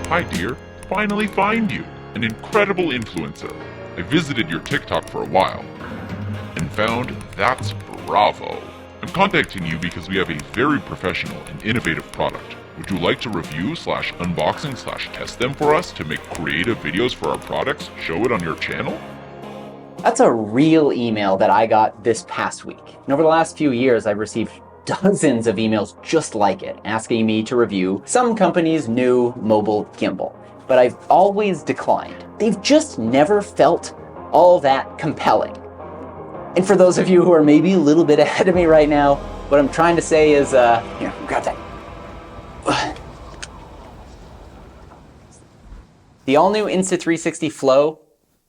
Hi dear, finally find you, an incredible influencer. I visited your TikTok for a while and found that's bravo. I'm contacting you because we have a very professional and innovative product. Would you like to review/unboxing/test them for us to make creative videos for our products? Show it on your channel? That's a real email that I got this past week. And over the last few years, I've received dozens of emails just like it, asking me to review some company's new mobile gimbal. But I've always declined. They've just never felt all that compelling. And for those of you who are maybe a little bit ahead of me right now, what I'm trying to say is, here, grab that. The all-new Insta360 Flow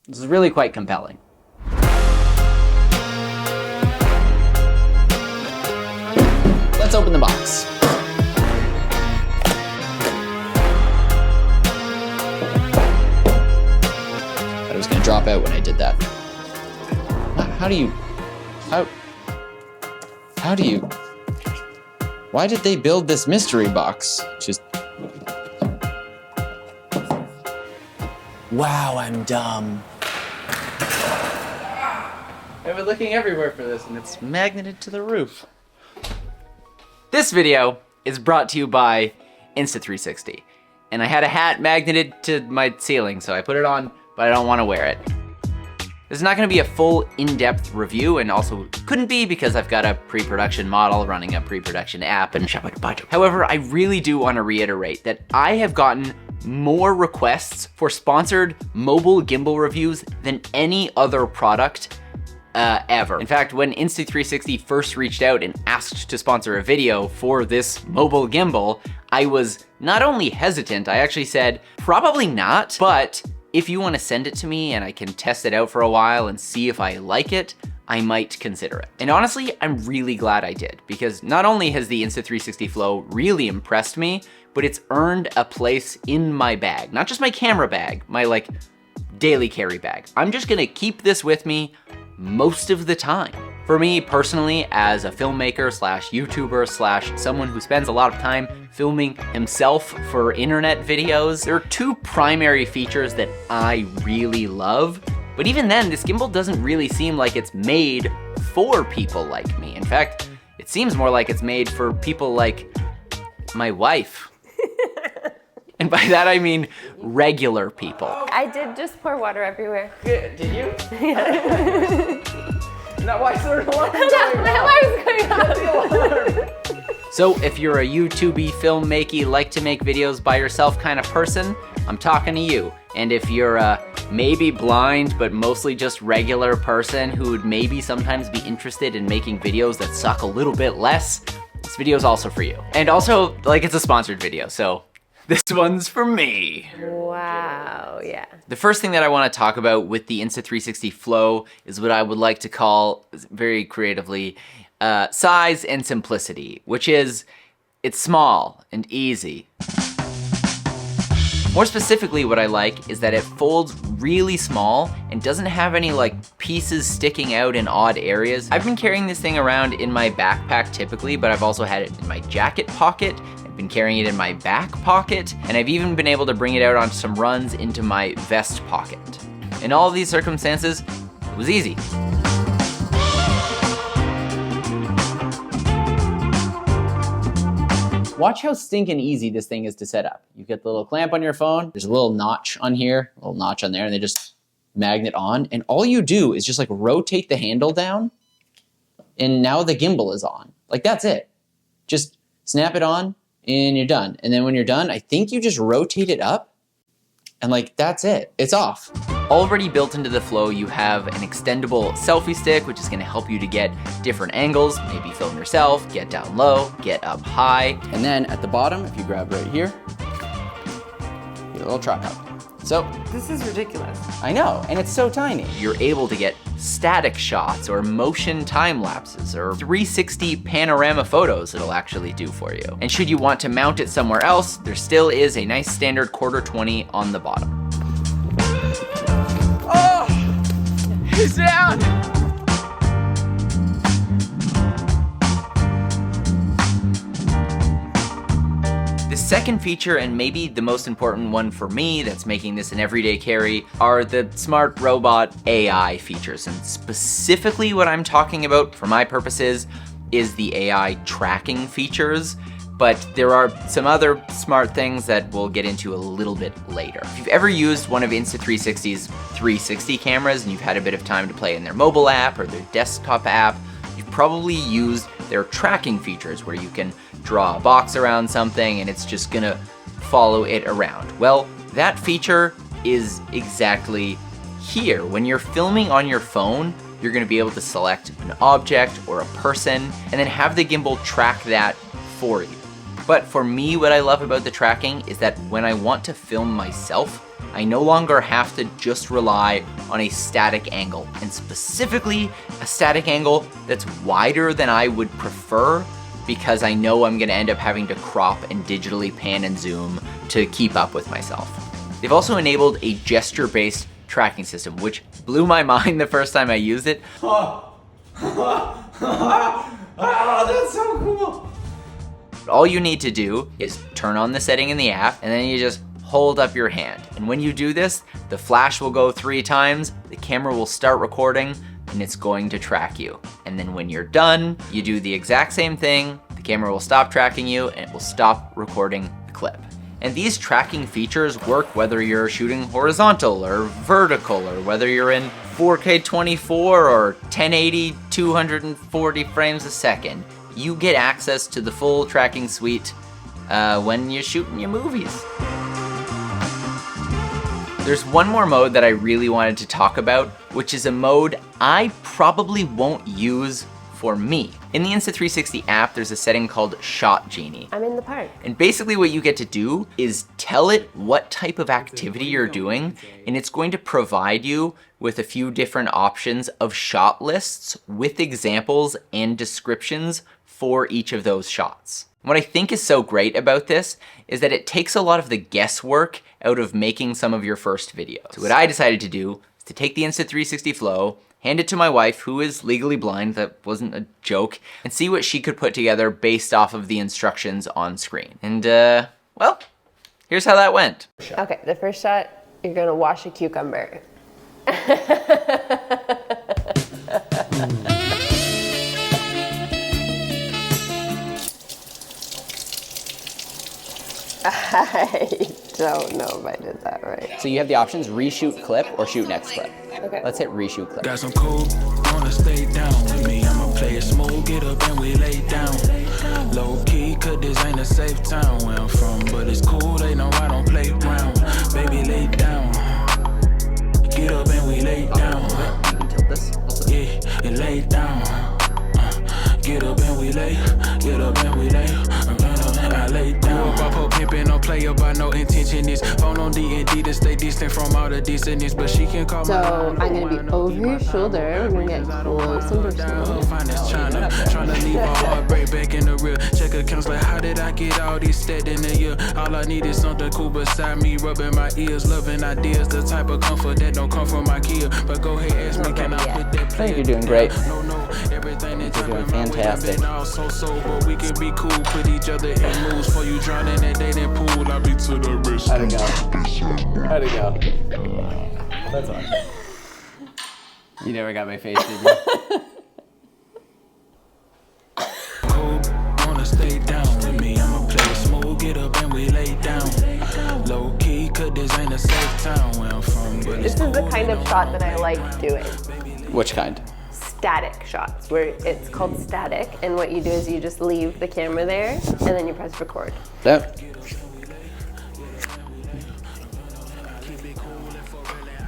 is really quite compelling. Let's open the box. I was gonna drop out when I did that. How do you, why did they build this mystery box? Just, wow, I'm dumb. I've been looking everywhere for this and it's magneted to the roof. This video is brought to you by Insta360. And I had a hat magneted to my ceiling, so I put it on, but I don't want to wear it. This is not gonna be a full in-depth review, and also couldn't be because I've got a pre-production model running a pre-production app and However, I really do wanna reiterate that I have gotten more requests for sponsored mobile gimbal reviews than any other product ever. In fact, when Insta360 first reached out and asked to sponsor a video for this mobile gimbal, I was not only hesitant, I actually said, probably not, but if you want to send it to me and I can test it out for a while and see if I like it, I might consider it. And honestly, I'm really glad I did, because not only has the Insta360 Flow really impressed me, but it's earned a place in my bag. Not just my camera bag, my like daily carry bag. I'm just gonna keep this with me most of the time. For me personally, as a filmmaker slash YouTuber slash someone who spends a lot of time filming himself for internet videos, there are two primary features that I really love. But even then, this gimbal doesn't really seem like it's made for people like me. In fact, it seems more like it's made for people like my wife. And by that I mean regular people. I did just pour water everywhere. Did you? Yeah. Now why is there an alarm going off? So if you're a YouTubey, filmmakey, like to make videos by yourself kind of person, I'm talking to you. And if you're a maybe blind, but mostly just regular person who would maybe sometimes be interested in making videos that suck a little bit less, this video is also for you. And also, like, it's a sponsored video, so this one's for me. Wow, yeah. The first thing that I want to talk about with the Insta360 Flow is what I would like to call, very creatively, size and simplicity, which is, it's small and easy. More specifically, what I like is that it folds really small and doesn't have any like pieces sticking out in odd areas. I've been carrying this thing around in my backpack typically, but I've also had it in my jacket pocket. Been carrying it in my back pocket, and I've even been able to bring it out on some runs into my vest pocket. In all of these circumstances, it was easy. Watch how stinking easy this thing is to set up. You get the little clamp on your phone, there's a little notch on here, a little notch on there, and they just magnet on, and all you do is just like rotate the handle down, and now the gimbal is on. Like, that's it. Just snap it on, and you're done. And then when you're done, I think you just rotate it up and like, that's it, it's off. Already built into the Flow, you have an extendable selfie stick, which is gonna help you to get different angles, maybe film yourself, get down low, get up high. And then at the bottom, if you grab right here, get a little tripod. So, This is ridiculous. I know, and it's so tiny. You're able to get static shots or motion time lapses or 360 panorama photos it'll actually do for you. And should you want to mount it somewhere else, there still is a nice standard 1/4-20 on the bottom. Oh, he's down. second feature, and maybe the most important one for me that's making this an everyday carry, are the smart robot AI features. And specifically what I'm talking about for my purposes is the AI tracking features, but there are some other smart things that we'll get into a little bit later. If you've ever used one of Insta360's 360 cameras and you've had a bit of time to play in their mobile app or their desktop app, you've probably used their tracking features where you can draw a box around something and it's just gonna follow it around. Well, that feature is exactly here. When you're filming on your phone, you're gonna be able to select an object or a person and then have the gimbal track that for you. But for me, what I love about the tracking is that when I want to film myself, I no longer have to just rely on a static angle, and specifically a static angle that's wider than I would prefer, because I know I'm gonna end up having to crop and digitally pan and zoom to keep up with myself. They've also enabled a gesture-based tracking system, which blew my mind the first time I used it. Oh, that's so cool. All you need to do is turn on the setting in the app, and then you just hold up your hand. And when you do this, the flash will go 3 times, the camera will start recording, and it's going to track you. And then when you're done, you do the exact same thing, the camera will stop tracking you, and it will stop recording the clip. And these tracking features work whether you're shooting horizontal or vertical, or whether you're in 4K 24 or 1080 240 frames a second. You get access to the full tracking suite when you're shooting your movies. There's one more mode that I really wanted to talk about, which is a mode I probably won't use for me. In the Insta360 app, there's a setting called Shot Genie. I'm in the park. And basically what you get to do is tell it what type of activity you're doing, and it's going to provide you with a few different options of shot lists with examples and descriptions for each of those shots. What I think is so great about this is that it takes a lot of the guesswork out of making some of your first videos. So what I decided to do is to take the Insta360 Flow, hand it to my wife, who is legally blind, that wasn't a joke, and see what she could put together based off of the instructions on screen. And well, here's how that went. Okay, the first shot, you're gonna wash a cucumber. I don't know if I did that right. So you have the options reshoot clip or shoot next clip. Okay. Let's hit reshoot clip. Got some cool, wanna stay down with me. I'ma play it smooth, get up and we lay down. Low key, cause this ain't a safe town where I'm from. But it's cool, they know I don't play around. Baby, lay down. Get up and we lay down. Yeah, and lay down. Get up and we lay. Get up and we lay. I lay down. Pop up pimpin', no player by no intention is. Phone on D&D to stay distant from all the dissonance, but she can call So I'm gonna be over your shoulder. We're gonna get close and personal. Trying to leave a heartbreak back in the real. Check accounts like, how did I get all this stat in the year? All I need is something cool beside me, rubbing my ears, loving ideas, the type of comfort that don't come from my kid. But go ahead, ask me, can I put that play? I think you're doing great. No, everything is You're doing fantastic. But we can be cool, put each other in moves. For you drowning that dating pool, I'll be to the rescue. How'd it go? That's on. You never got my face, did you? Wanna stay down with me, I'ma play it smooth, get up and we lay down. Low key, cause this ain't a safe town where I'm from. But This is the kind of shot that I like doing. Which kind? Static shots, where it's called static, and what you do is you just leave the camera there, and then you press record. Yep.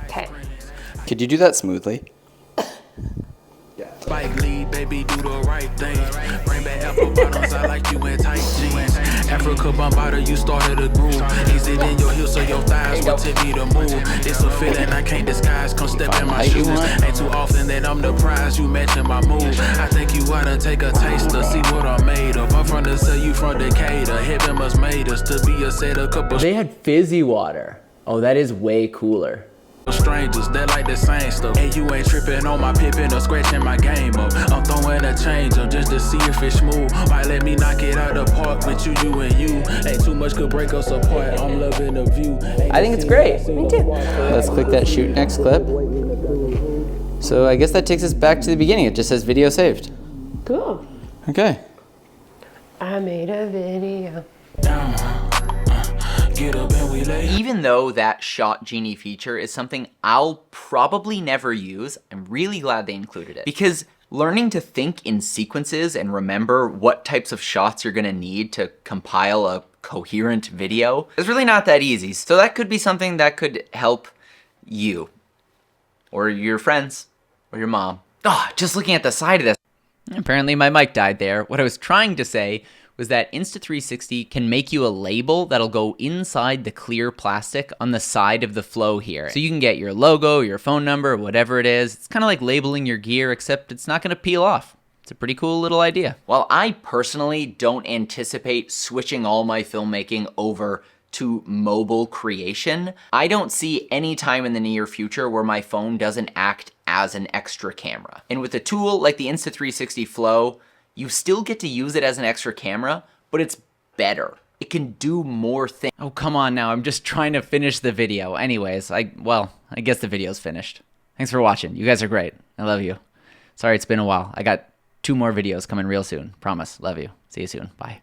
Okay. Could you do that smoothly? Spike lead, baby, do the right thing. Bring back apple bottoms, I like you in tight jeans. Africa Bombada, you started a groove. Easy in your heels so your thighs will tip me to move. It's a feeling I can't disguise, come step in my shoes. Ain't too often that I'm the prize, you matching my moves. I think you oughta take a taste to see what I'm made of. I'm from the cell, you from Decatur. Heaven must made us to be a set of couple. They had fizzy water. Oh, that is way cooler. Strangers, they like the same stuff. Hey, you ain't tripping on my pippin' or scratching my game up. I'm throwing a change up just to see if it's smooth. Might let me knock it out the park with you, you and you. Ain't too much could break us apart. I'm loving the view. I think it's great. Me too. Let's click that shoot next clip. So I guess that takes us back to the beginning. It just says video saved. Cool. Okay. I made a video. Get up and we lay. Even though that Shot Genie feature is something I'll probably never use, I'm really glad they included it. Because learning to think in sequences and remember what types of shots you're gonna need to compile a coherent video is really not that easy. So that could be something that could help you, or your friends, or your mom. Just looking at the side of this. Apparently my mic died there. What I was trying to say was that Insta360 can make you a label that'll go inside the clear plastic on the side of the Flow here. So you can get your logo, your phone number, whatever it is. It's kind of like labeling your gear, except it's not gonna peel off. It's a pretty cool little idea. While I personally don't anticipate switching all my filmmaking over to mobile creation, I don't see any time in the near future where my phone doesn't act as an extra camera. And with a tool like the Insta360 Flow, you still get to use it as an extra camera, but it's better. It can do more things. Oh, come on now, I'm just trying to finish the video. Anyways, I guess the video's finished. Thanks for watching. You guys are great. I love you. Sorry it's been a while. I got 2 more videos coming real soon. Promise. Love you. See you soon. Bye.